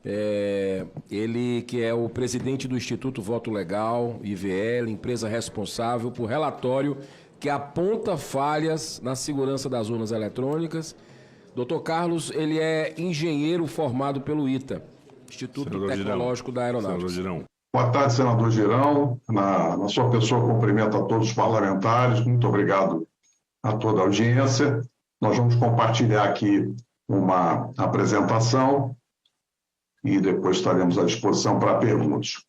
Ele que é o presidente do Instituto Voto Legal, IVL, empresa responsável por relatório que aponta falhas na segurança das urnas eletrônicas. Dr. Carlos, ele é engenheiro formado pelo ITA, Instituto Senador Tecnológico da Aeronáutica. Senador Girão. Boa tarde, senador Girão. Na sua pessoa, cumprimento a todos os parlamentares. Muito obrigado a toda a audiência. Nós vamos compartilhar aqui uma apresentação e depois estaremos à disposição para perguntas.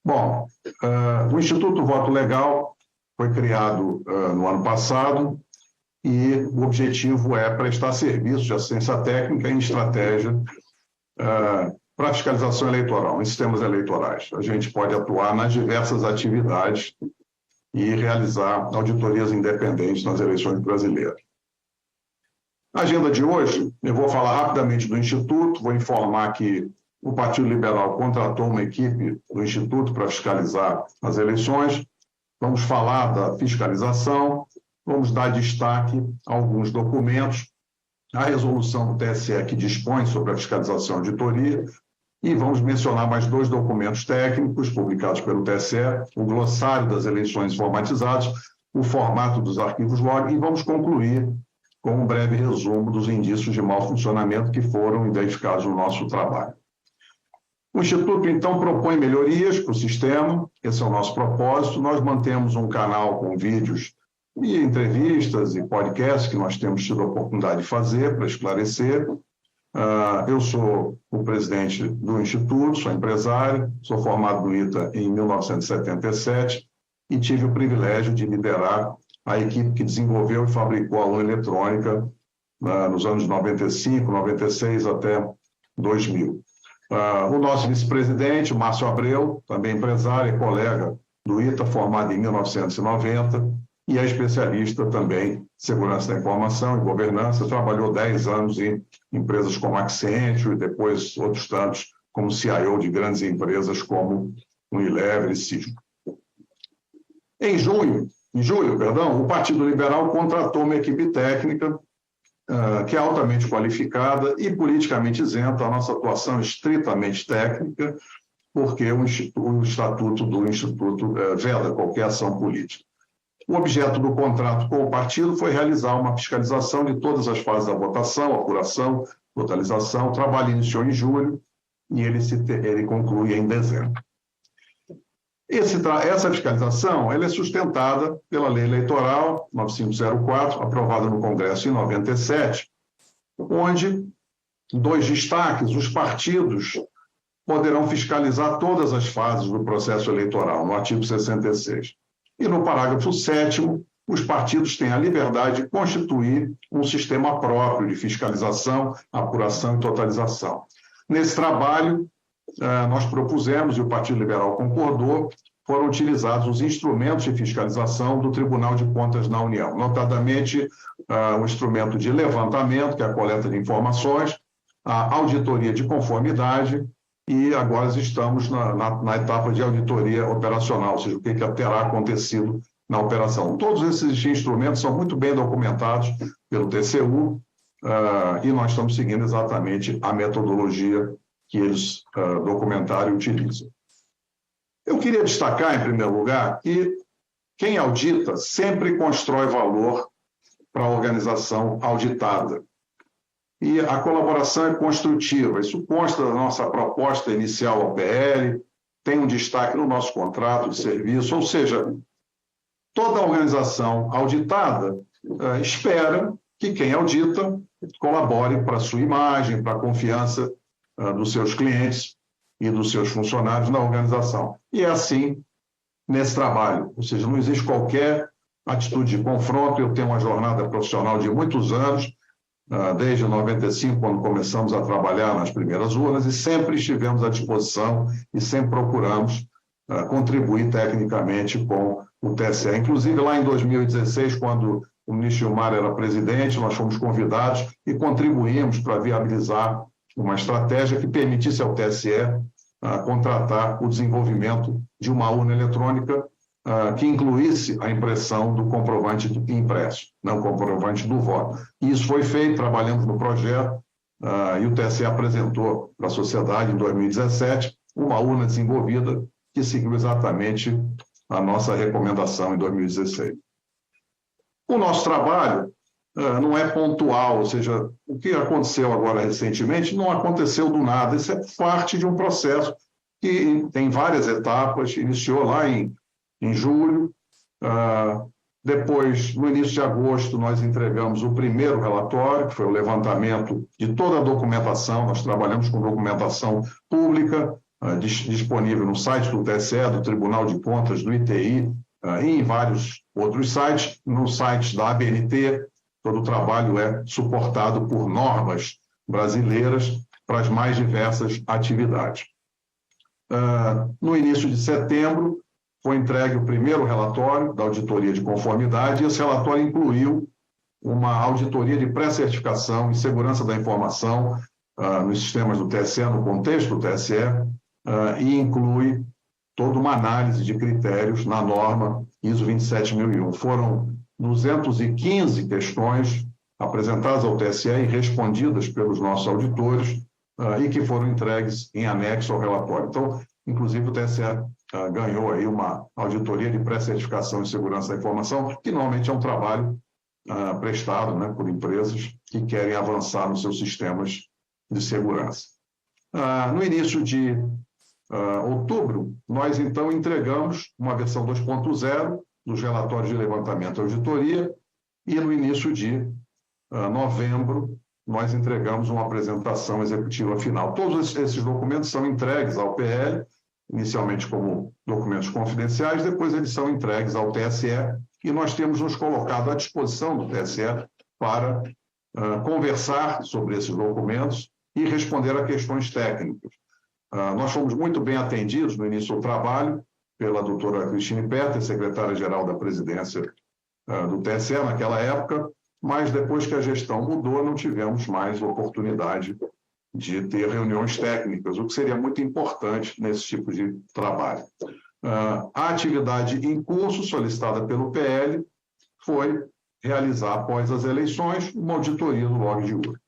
Bom, o Instituto Voto Legal foi criado no ano passado e o objetivo é prestar serviços de assistência técnica em estratégia para fiscalização eleitoral, em sistemas eleitorais. A gente pode atuar nas diversas atividades e realizar auditorias independentes nas eleições brasileiras. Na agenda de hoje, eu vou falar rapidamente do Instituto, vou informar que o Partido Liberal contratou uma equipe do Instituto para fiscalizar as eleições, vamos falar da fiscalização, vamos dar destaque a alguns documentos, a resolução do TSE que dispõe sobre a fiscalização e auditoria, e vamos mencionar mais dois documentos técnicos publicados pelo TSE, o glossário das eleições informatizadas, o formato dos arquivos log, e vamos concluir com um breve resumo dos indícios de mau funcionamento que foram identificados no nosso trabalho. O Instituto, então, propõe melhorias para o sistema, esse é o nosso propósito. Nós mantemos um canal com vídeos e entrevistas e podcasts que nós temos tido a oportunidade de fazer para esclarecer. Eu sou o presidente do Instituto, sou empresário, sou formado no ITA em 1977 e tive o privilégio de liderar a equipe que desenvolveu e fabricou a urna eletrônica nos anos 95, 96 até 2000. O nosso vice-presidente, Márcio Abreu, também empresário e colega do ITA, formado em 1990, e é especialista também em segurança da informação e governança, trabalhou 10 anos em empresas como Accenture e depois outros tantos como CIO de grandes empresas como Unilever e Cisco. Em julho, o Partido Liberal contratou uma equipe técnica que é altamente qualificada e politicamente isenta. A nossa atuação é estritamente técnica, porque o estatuto do Instituto veda qualquer ação política. O objeto do contrato com o partido foi realizar uma fiscalização de todas as fases da votação, apuração, totalização. O trabalho iniciou em julho e ele conclui em dezembro. Essa fiscalização ela é sustentada pela Lei Eleitoral 9504, aprovada no Congresso em 97, onde, dois destaques, os partidos poderão fiscalizar todas as fases do processo eleitoral, no artigo 66. E no parágrafo 7º, os partidos têm a liberdade de constituir um sistema próprio de fiscalização, apuração e totalização. Nesse trabalho, nós propusemos, e o Partido Liberal concordou, foram utilizados os instrumentos de fiscalização do Tribunal de Contas da União, notadamente o instrumento de levantamento, que é a coleta de informações, a auditoria de conformidade, e agora estamos na etapa de auditoria operacional, ou seja, o que terá acontecido na operação. Todos esses instrumentos são muito bem documentados pelo TCU, e nós estamos seguindo exatamente a metodologia que eles documentaram e utilizam. Eu queria destacar, em primeiro lugar, que quem audita sempre constrói valor para a organização auditada. E a colaboração é construtiva. Isso consta da nossa proposta inicial ao PL, tem um destaque no nosso contrato de serviço, ou seja, toda organização auditada espera que quem audita colabore para a sua imagem, para a confiança dos seus clientes e dos seus funcionários na organização. E é assim nesse trabalho, ou seja, não existe qualquer atitude de confronto. Eu tenho uma jornada profissional de muitos anos, desde 95, quando começamos a trabalhar nas primeiras urnas, e sempre estivemos à disposição e sempre procuramos contribuir tecnicamente com o TSE. Inclusive, lá em 2016, quando o ministro Gilmar era presidente, nós fomos convidados e contribuímos para viabilizar uma estratégia que permitisse ao TSE contratar o desenvolvimento de uma urna eletrônica que incluísse a impressão do comprovante impresso, não o comprovante do voto. E isso foi feito, trabalhamos no projeto, e o TSE apresentou para a sociedade, em 2017, uma urna desenvolvida que seguiu exatamente a nossa recomendação em 2016. O nosso trabalho não é pontual, ou seja, o que aconteceu agora recentemente não aconteceu do nada, isso é parte de um processo que tem várias etapas, iniciou lá em julho, depois, no início de agosto, nós entregamos o primeiro relatório, que foi o levantamento de toda a documentação, nós trabalhamos com documentação pública, disponível no site do TSE, do Tribunal de Contas, do ITI, e em vários outros sites, no site da ABNT, todo o trabalho é suportado por normas brasileiras para as mais diversas atividades. No início de setembro, foi entregue o primeiro relatório da auditoria de conformidade, e esse relatório incluiu uma auditoria de pré-certificação e segurança da informação nos sistemas do TSE, no contexto do TSE, e inclui toda uma análise de critérios na norma ISO 27001. Foram 215 questões apresentadas ao TSE e respondidas pelos nossos auditores e que foram entregues em anexo ao relatório. Então, inclusive, o TSE ganhou aí uma auditoria de pré-certificação e segurança da informação, que normalmente é um trabalho prestado, né, por empresas que querem avançar nos seus sistemas de segurança. No início de outubro, nós então entregamos uma versão 2.0 dos relatórios de levantamento e auditoria, e no início de novembro, nós entregamos uma apresentação executiva final. Todos esses documentos são entregues ao PL, inicialmente como documentos confidenciais, depois eles são entregues ao TSE, e nós temos nos colocado à disposição do TSE para conversar sobre esses documentos e responder a questões técnicas. Nós fomos muito bem atendidos no início do trabalho pela doutora Cristine Petter, secretária-geral da presidência do TSE naquela época, mas depois que a gestão mudou, não tivemos mais oportunidade de ter reuniões técnicas, o que seria muito importante nesse tipo de trabalho. A atividade em curso solicitada pelo PL foi realizar, após as eleições, uma auditoria do log de urna.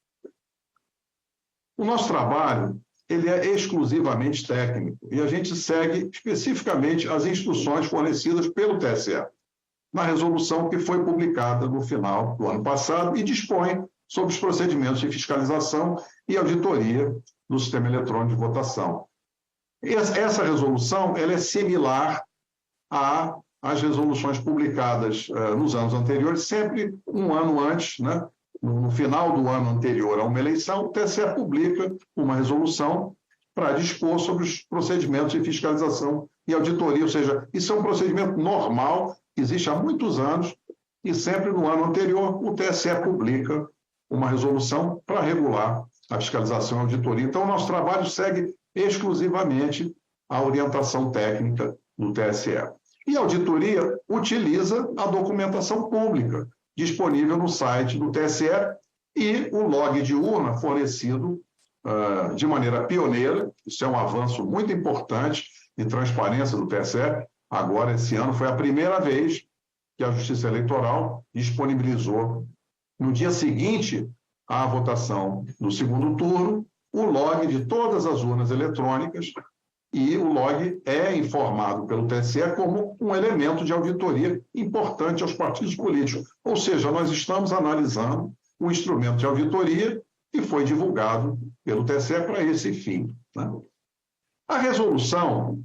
O nosso trabalho ele é exclusivamente técnico e a gente segue especificamente as instruções fornecidas pelo TSE, na resolução que foi publicada no final do ano passado e dispõe sobre os procedimentos de fiscalização e auditoria do sistema eletrônico de votação. Essa resolução ela é similar às resoluções publicadas nos anos anteriores, sempre um ano antes, né? No final do ano anterior a uma eleição, o TSE publica uma resolução para dispor sobre os procedimentos de fiscalização e auditoria, ou seja, isso é um procedimento normal, que existe há muitos anos, e sempre no ano anterior o TSE publica uma resolução para regular a fiscalização e a auditoria. Então, o nosso trabalho segue exclusivamente a orientação técnica do TSE. E a auditoria utiliza a documentação pública disponível no site do TSE e o log de urna fornecido de maneira pioneira. Isso é um avanço muito importante de transparência do TSE. Agora, esse ano, foi a primeira vez que a Justiça Eleitoral disponibilizou, no dia seguinte à votação do segundo turno, o log de todas as urnas eletrônicas, e o log é informado pelo TSE como um elemento de auditoria importante aos partidos políticos. Ou seja, nós estamos analisando um instrumento de auditoria que foi divulgado pelo TSE para esse fim, né? A resolução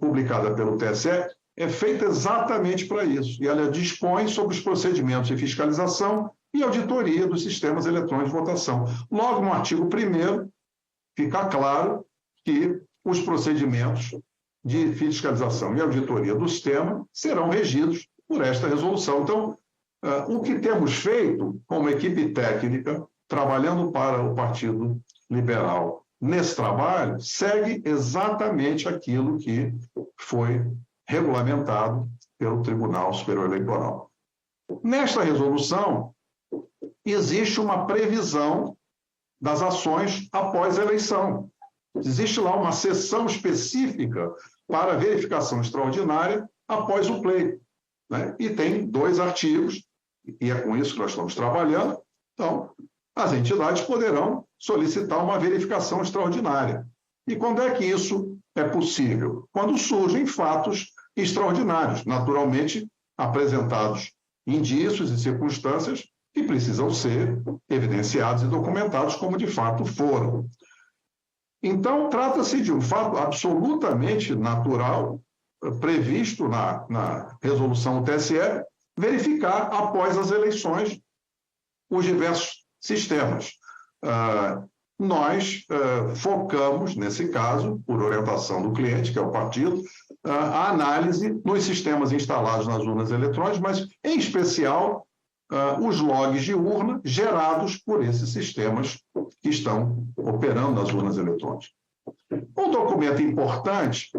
publicada pelo TSE é feita exatamente para isso, e ela dispõe sobre os procedimentos de fiscalização e auditoria dos sistemas eletrônicos de votação. Logo no artigo 1º, fica claro que os procedimentos de fiscalização e auditoria do sistema serão regidos por esta resolução. Então, o que temos feito como equipe técnica, trabalhando para o Partido Liberal nesse trabalho, segue exatamente aquilo que foi regulamentado pelo Tribunal Superior Eleitoral. Nesta resolução, existe uma previsão das ações após a eleição. Existe lá uma seção específica para verificação extraordinária após o pleito, né? E tem 2 artigos, e é com isso que nós estamos trabalhando. Então, as entidades poderão solicitar uma verificação extraordinária. E quando é que isso é possível? Quando surgem fatos extraordinários, naturalmente apresentados indícios e circunstâncias que precisam ser evidenciados e documentados como de fato foram. Então, trata-se de um fato absolutamente natural, previsto na resolução do TSE, verificar após as eleições os diversos sistemas. Nós focamos, nesse caso, por orientação do cliente, que é o partido, a análise nos sistemas instalados nas urnas eletrônicas, mas, em especial, os logs de urna gerados por esses sistemas que estão operando nas urnas eletrônicas. Um documento importante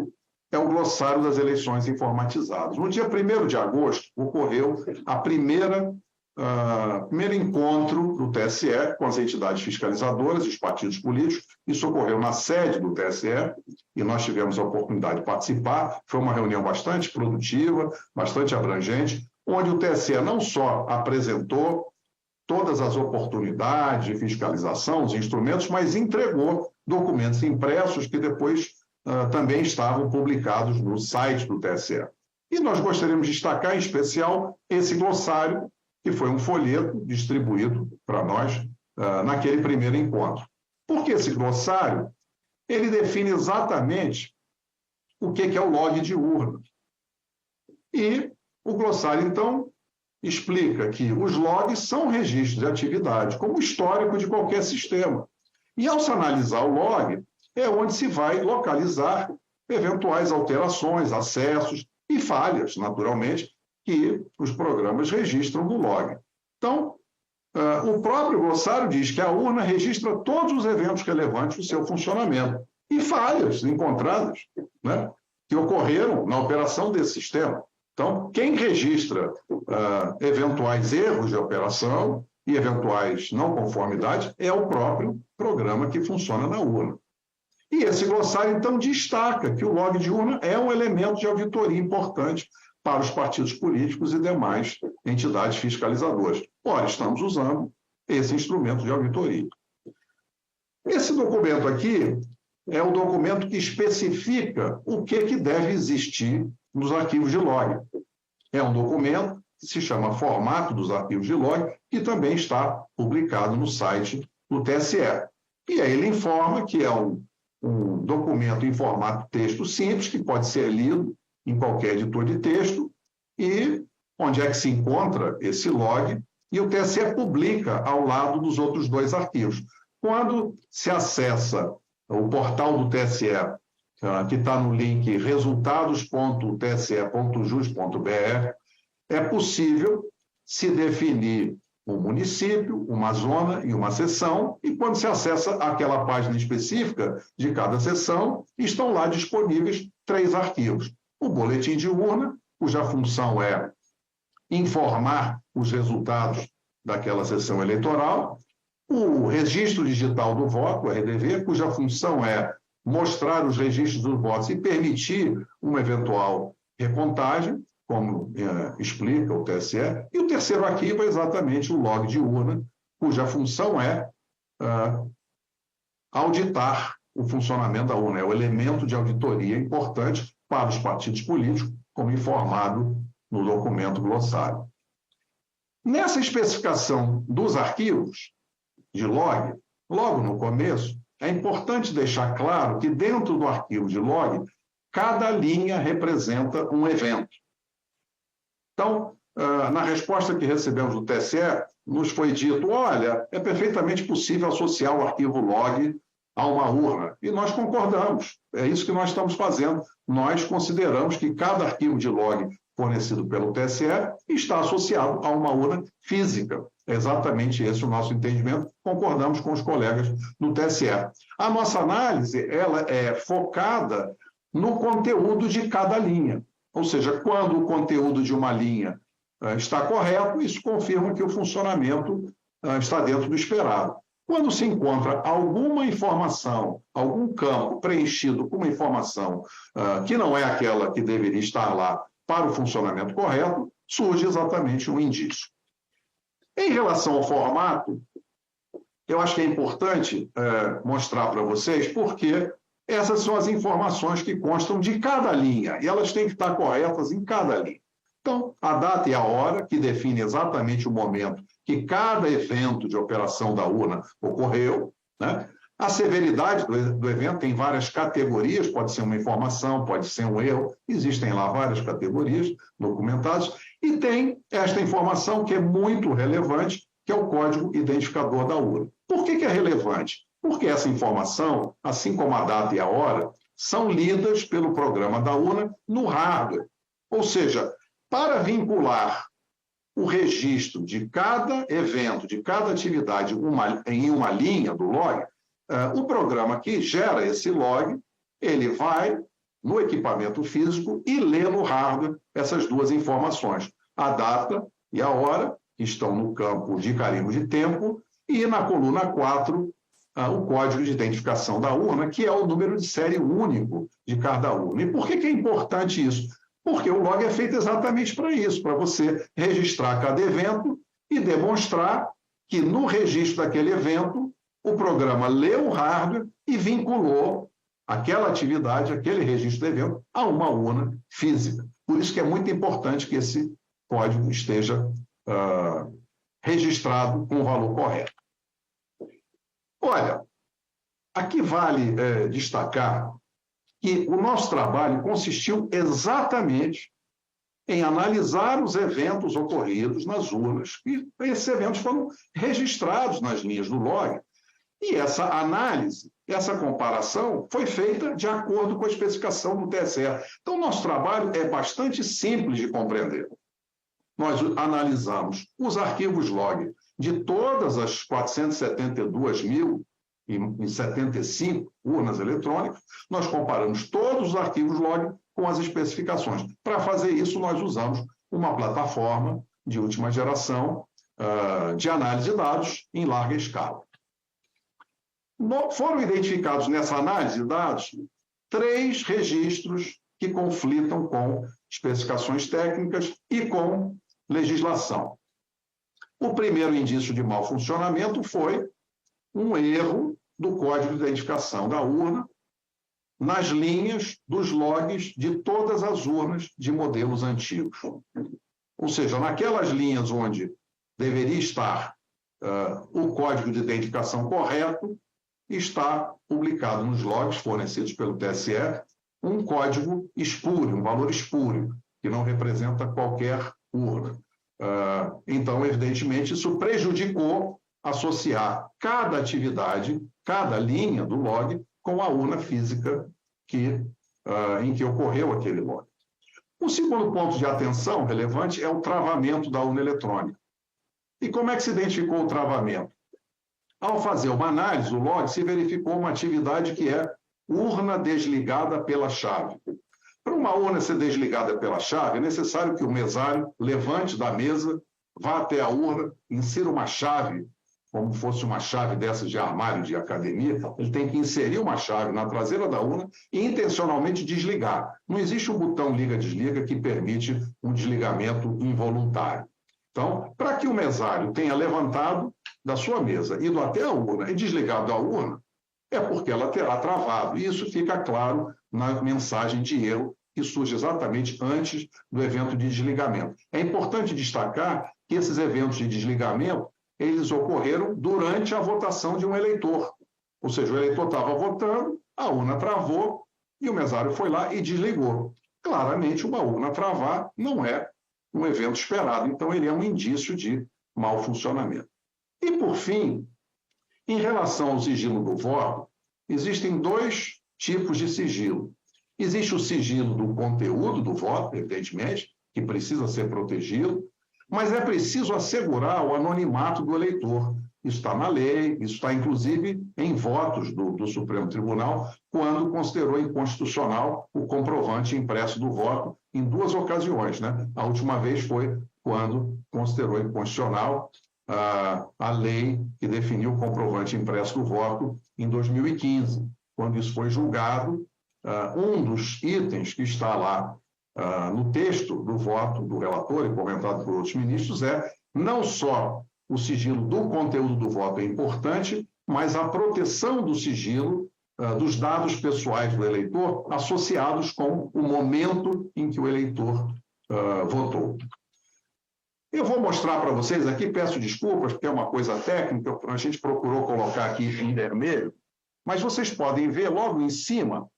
é o glossário das eleições informatizadas. No dia 1º de agosto, ocorreu a primeiro encontro do TSE com as entidades fiscalizadoras e os partidos políticos. Isso ocorreu na sede do TSE e nós tivemos a oportunidade de participar. Foi uma reunião bastante produtiva, bastante abrangente, onde o TSE não só apresentou todas as oportunidades de fiscalização, os instrumentos, mas entregou documentos impressos que depois também estavam publicados no site do TSE. E nós gostaríamos de destacar, em especial, esse glossário, que foi um folheto distribuído para nós naquele primeiro encontro. Porque esse glossário, ele define exatamente o que é o log de urna. E o glossário, então, explica que os logs são registros de atividade, como histórico de qualquer sistema. E, ao se analisar o log, é onde se vai localizar eventuais alterações, acessos e falhas, naturalmente, que os programas registram no log. Então, o próprio glossário diz que a urna registra todos os eventos relevantes do seu funcionamento e falhas encontradas, né, que ocorreram na operação desse sistema. Então, quem registra eventuais erros de operação e eventuais não conformidades é o próprio programa que funciona na urna. E esse glossário, então, destaca que o log de urna é um elemento de auditoria importante para os partidos políticos e demais entidades fiscalizadoras. Ora, estamos usando esse instrumento de auditoria. Esse documento aqui é o documento que especifica o que deve existir nos arquivos de log. É um documento que se chama Formato dos Arquivos de Log, que também está publicado no site do TSE. E aí ele informa que é um documento em formato texto simples, que pode ser lido em qualquer editor de texto, e onde é que se encontra esse log, e o TSE publica ao lado dos outros dois arquivos. Quando se acessa o portal do TSE, que está no link resultados.tse.jus.br, é possível se definir um município, uma zona e uma seção, e quando se acessa aquela página específica de cada seção, estão lá disponíveis 3 arquivos. O boletim de urna, cuja função é informar os resultados daquela sessão eleitoral, o registro digital do voto, o RDV, cuja função é mostrar os registros dos votos e permitir uma eventual recontagem, como explica o TSE, e o terceiro arquivo é exatamente o log de urna, cuja função é auditar o funcionamento da urna, é o elemento de auditoria importante para os partidos políticos, como informado no documento glossário. Nessa especificação dos arquivos de log, logo no começo, é importante deixar claro que dentro do arquivo de log, cada linha representa um evento. Então, na resposta que recebemos do TSE, nos foi dito, olha, é perfeitamente possível associar o arquivo log a uma urna. E nós concordamos, é isso que nós estamos fazendo. Nós consideramos que cada arquivo de log fornecido pelo TSE está associado a uma urna física. É exatamente esse o nosso entendimento, concordamos com os colegas do TSE. A nossa análise ela é focada no conteúdo de cada linha. Ou seja, quando o conteúdo de uma linha está correto, isso confirma que o funcionamento está dentro do esperado. Quando se encontra alguma informação, algum campo preenchido com uma informação que não é aquela que deveria estar lá para o funcionamento correto, surge exatamente um indício. Em relação ao formato, eu acho que é importante mostrar para vocês porque essas são as informações que constam de cada linha, e elas têm que estar corretas em cada linha. Então, a data e a hora, que define exatamente o momento que cada evento de operação da urna ocorreu, né? A severidade do evento tem várias categorias, pode ser uma informação, pode ser um erro, existem lá várias categorias documentadas, e tem esta informação que é muito relevante, que é o código identificador da urna. Por que é relevante? Porque essa informação, assim como a data e a hora, são lidas pelo programa da urna no hardware. Ou seja, para vincular o registro de cada evento, de cada atividade em uma linha do log, o programa que gera esse log, ele vai no equipamento físico e lê no hardware essas duas informações, a data e a hora, que estão no campo de carimbo de tempo, e na coluna 4, o código de identificação da urna, que é o número de série único de cada urna. E por que é importante isso? Porque o log é feito exatamente para isso, para você registrar cada evento e demonstrar que no registro daquele evento, o programa leu o hardware e vinculou aquela atividade, aquele registro do evento, a uma urna física. Por isso que é muito importante que esse código esteja registrado com o valor correto. Olha, aqui vale destacar que o nosso trabalho consistiu exatamente em analisar os eventos ocorridos nas urnas, e esses eventos foram registrados nas linhas do log, e essa análise, essa comparação foi feita de acordo com a especificação do TSE. Então, o nosso trabalho é bastante simples de compreender. Nós analisamos os arquivos log de todas as 472.075 urnas eletrônicas, nós comparamos todos os arquivos log com as especificações. Para fazer isso, nós usamos uma plataforma de última geração de análise de dados em larga escala. Foram identificados nessa análise de dados 3 registros que conflitam com especificações técnicas e com legislação. O primeiro indício de mau funcionamento foi um erro do código de identificação da urna nas linhas dos logs de todas as urnas de modelos antigos. Ou seja, naquelas linhas onde deveria estar o código de identificação correto, está publicado nos logs fornecidos pelo TSE um código espúrio, um valor espúrio, que não representa qualquer urna. Então, evidentemente, isso prejudicou associar cada atividade, cada linha do log com a urna física em que ocorreu aquele log. O segundo ponto de atenção relevante é o travamento da urna eletrônica. E como é que se identificou o travamento? Ao fazer uma análise do log, se verificou uma atividade que é urna desligada pela chave. Para uma urna ser desligada pela chave, é necessário que o mesário levante da mesa, vá até a urna, insira uma chave, como fosse uma chave dessas de armário de academia, ele tem que inserir uma chave na traseira da urna e intencionalmente desligar. Não existe um botão liga-desliga que permite um desligamento involuntário. Então, para que o mesário tenha levantado da sua mesa, ido até a urna e desligado a urna, é porque ela terá travado. E isso fica claro na mensagem de erro que surge exatamente antes do evento de desligamento. É importante destacar que esses eventos de desligamento, eles ocorreram durante a votação de um eleitor. Ou seja, o eleitor estava votando, a urna travou e o mesário foi lá e desligou. Claramente, uma urna travar não é um evento esperado, então ele é um indício de mau funcionamento. E, por fim, em relação ao sigilo do voto, existem 2 tipos de sigilo. Existe o sigilo do conteúdo do voto, evidentemente, que precisa ser protegido, mas é preciso assegurar o anonimato do eleitor. Isso está na lei, isso está, inclusive, em votos do Supremo Tribunal, quando considerou inconstitucional o comprovante impresso do voto em 2 ocasiões, né? A última vez foi quando considerou inconstitucional a lei que definiu o comprovante impresso do voto em 2015. Quando isso foi julgado, um dos itens que está lá no texto do voto do relator e comentado por outros ministros é não só o sigilo do conteúdo do voto é importante, mas a proteção do sigilo dos dados pessoais do eleitor associados com o momento em que o eleitor votou. Eu vou mostrar para vocês aqui, peço desculpas, porque é uma coisa técnica, a gente procurou colocar aqui em vermelho, mas vocês podem ver logo em cima,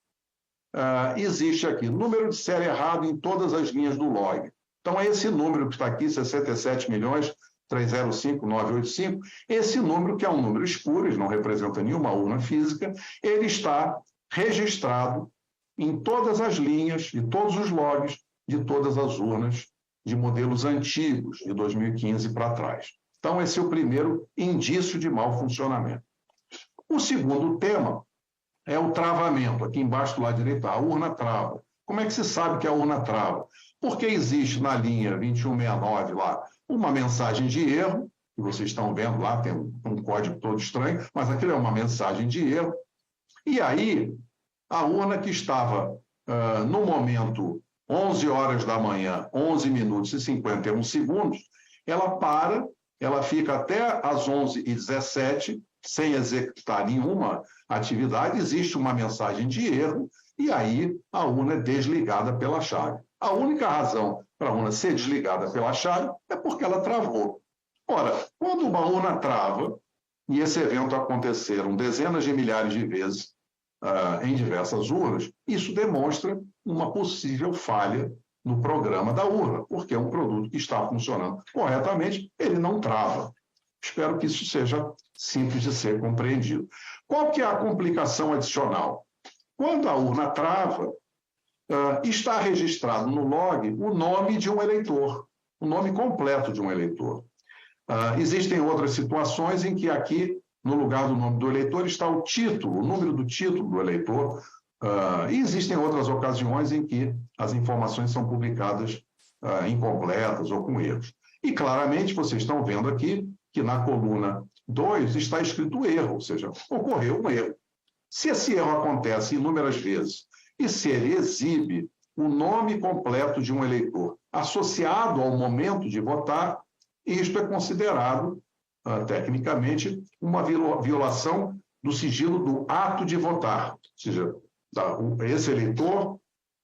existe aqui número de série errado em todas as linhas do log. Então, é esse número que está aqui, 67.305.985, esse número, que é um número espúrio, não representa nenhuma urna física, ele está registrado em todas as linhas, de todos os logs, de todas as urnas de modelos antigos, de 2015 para trás. Então, esse é o primeiro indício de mau funcionamento. O segundo tema é o travamento. Aqui embaixo do lado direito, a urna trava. Como é que se sabe que a urna trava? Porque existe na linha 2169 lá uma mensagem de erro, que vocês estão vendo lá, tem um código todo estranho, mas aquilo é uma mensagem de erro. E aí, a urna que estava no momento 11 horas da manhã, 11 minutos e 51 segundos, ela fica até às 11h17, sem executar nenhuma atividade, existe uma mensagem de erro, e aí a urna é desligada pela chave. A única razão para a urna ser desligada pela chave é porque ela travou. Ora, quando uma urna trava, e esse evento aconteceram dezenas de milhares de vezes em diversas urnas, isso demonstra uma possível falha no programa da urna, porque é um produto que está funcionando corretamente, ele não trava. Espero que isso seja simples de ser compreendido. Qual que é a complicação adicional? Quando a urna trava, está registrado no log o nome de um eleitor, o nome completo de um eleitor. Existem outras situações em que aqui, no lugar do nome do eleitor, está o título, o número do título do eleitor, e existem outras ocasiões em que as informações são publicadas incompletas ou com erros. E claramente vocês estão vendo aqui que na coluna 2 está escrito erro, ou seja, ocorreu um erro. Se esse erro acontece inúmeras vezes e se ele exibe o nome completo de um eleitor associado ao momento de votar, isto é considerado, tecnicamente, uma violação do sigilo do ato de votar. Ou seja, esse eleitor,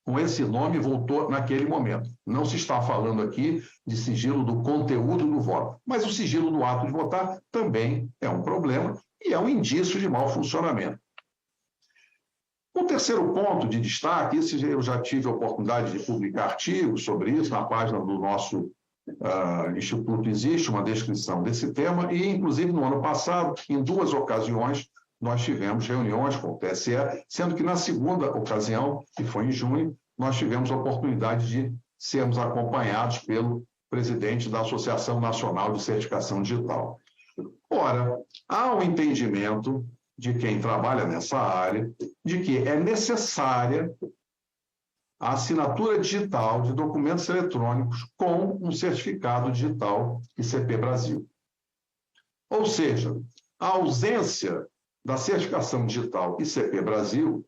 com esse nome, votou naquele momento. Não se está falando aqui de sigilo do conteúdo do voto, mas o sigilo do ato de votar também é um problema e é um indício de mau funcionamento. O terceiro ponto de destaque, esse eu já tive a oportunidade de publicar artigos sobre isso, na página do nosso Instituto existe uma descrição desse tema, e inclusive no ano passado, em 2 ocasiões, nós tivemos reuniões com o TSE, sendo que na segunda ocasião, que foi em junho, nós tivemos a oportunidade de sermos acompanhados pelo presidente da Associação Nacional de Certificação Digital. Ora, há um entendimento de quem trabalha nessa área de que é necessária a assinatura digital de documentos eletrônicos com um certificado digital ICP Brasil. Ou seja, a ausência da certificação digital ICP Brasil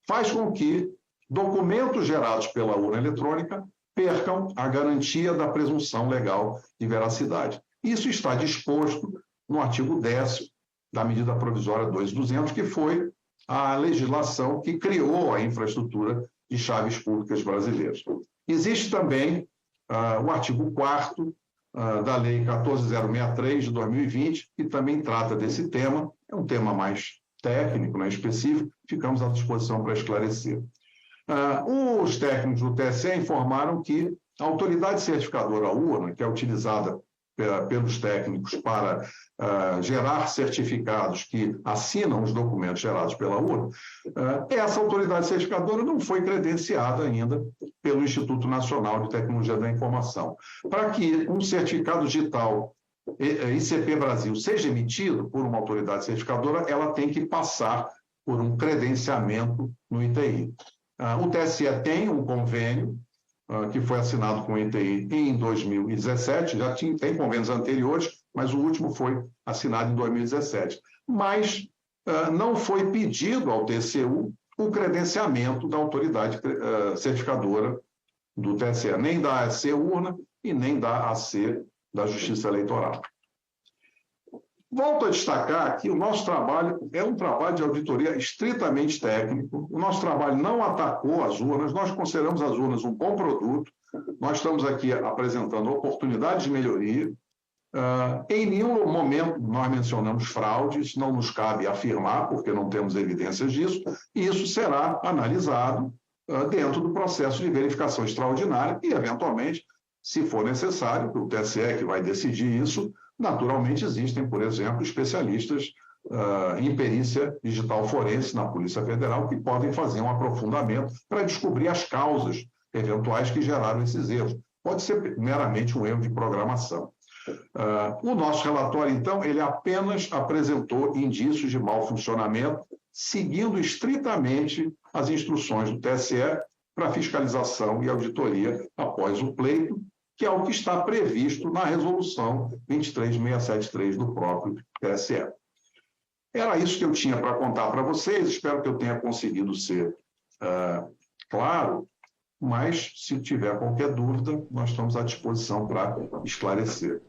faz com que documentos gerados pela urna eletrônica percam a garantia da presunção legal de veracidade. Isso está disposto no artigo 10º da medida provisória 2200, que foi a legislação que criou a infraestrutura de chaves públicas brasileiras. Existe também o artigo 4º da Lei 14.063 de 2020, que também trata desse tema. É um tema mais técnico, específico, ficamos à disposição para esclarecer. Os técnicos do TSE informaram que a autoridade certificadora urna, que é utilizada pelos técnicos para gerar certificados que assinam os documentos gerados pela urna, essa autoridade certificadora não foi credenciada ainda pelo Instituto Nacional de Tecnologia da Informação. Para que um certificado digital ICP Brasil seja emitido por uma autoridade certificadora, ela tem que passar por um credenciamento no ITI. O TSE tem um convênio que foi assinado com o ITI em 2017, já tem convênios anteriores, mas o último foi assinado em 2017. Mas não foi pedido ao TCU o credenciamento da autoridade certificadora do TSE, nem da AC Urna e nem da AC da Justiça Eleitoral. Volto a destacar que o nosso trabalho é um trabalho de auditoria estritamente técnico. O nosso trabalho não atacou as urnas, nós consideramos as urnas um bom produto. Nós estamos aqui apresentando oportunidades de melhoria. Em nenhum momento nós mencionamos fraudes, não nos cabe afirmar, porque não temos evidências disso, e isso será analisado dentro do processo de verificação extraordinária e, eventualmente, se for necessário, o TSE que vai decidir isso, naturalmente existem, por exemplo, especialistas em perícia digital forense na Polícia Federal que podem fazer um aprofundamento para descobrir as causas eventuais que geraram esses erros. Pode ser meramente um erro de programação. O nosso relatório, então, ele apenas apresentou indícios de mau funcionamento, seguindo estritamente as instruções do TSE para fiscalização e auditoria após o pleito, que é o que está previsto na resolução 23673 do próprio TSE. Era isso que eu tinha para contar para vocês, espero que eu tenha conseguido ser claro, mas se tiver qualquer dúvida, nós estamos à disposição para esclarecer.